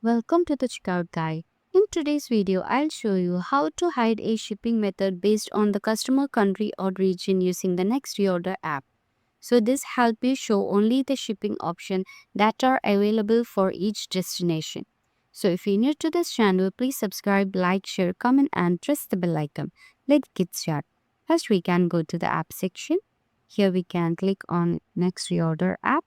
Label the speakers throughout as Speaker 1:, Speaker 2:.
Speaker 1: Welcome to the Checkout Guide. In today's video, I'll show you how to hide a shipping method based on the customer country or region using the Next Reorder app. So this helps you show only the shipping option that are available for each destination. So if you're new to this channel, please subscribe, like, share, comment and press the bell icon. Let's get started. First, we can go to the app section. Here we can click on Next Reorder app.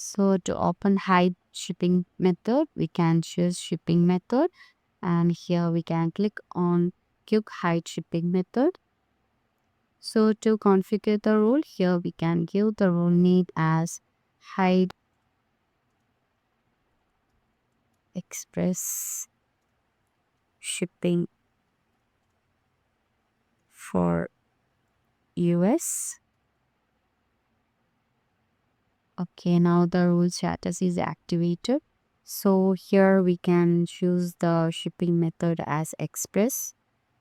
Speaker 1: So to open hide shipping method, we can choose shipping method and here we can click on quick hide shipping method. So to configure the rule, here we can give the rule name as hide express shipping for US. Okay, now the rule status is activated. So here we can choose the shipping method as express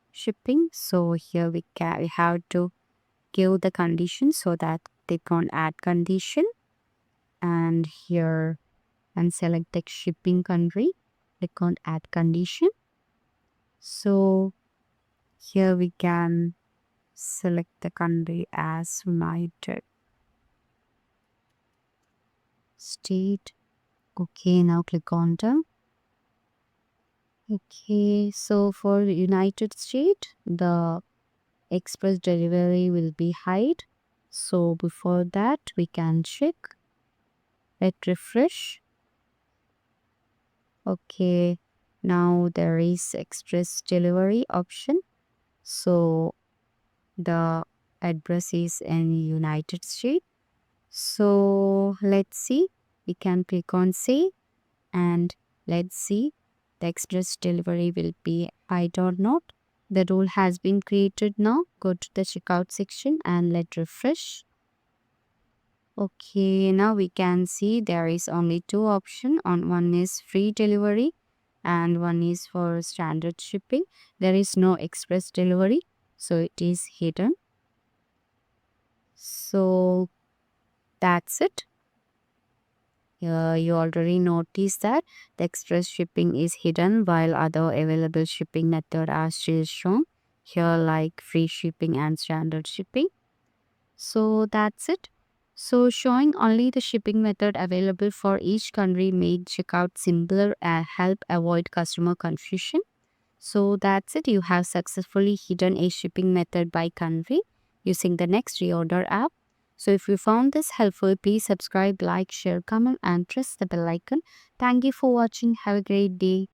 Speaker 1: shipping. So here we have to give the condition so that they can add condition, and here and select the shipping country, click on add condition. So here we can select the country as United State. Okay, now click on done. Okay, so for United States, the express delivery will be hide. So before that, we can check. Let refresh. Okay, now there is express delivery option. So the address is in United States. So let's see. We can click on save and let's see the express delivery will be hide or not. The rule has been created now. Go to the checkout section and let refresh. Okay, now we can see there is only two options. On one is free delivery and one is for standard shipping. There is no express delivery, so it is hidden. So that's it. You already noticed that the express shipping is hidden while other available shipping methods are still shown here, like free shipping and standard shipping. So that's it. So showing only the shipping method available for each country made checkout simpler and help avoid customer confusion. So that's it. You have successfully hidden a shipping method by country using the Next Reorder app. So if you found this helpful, please subscribe, like, share, comment and press the bell icon. Thank you for watching. Have a great day.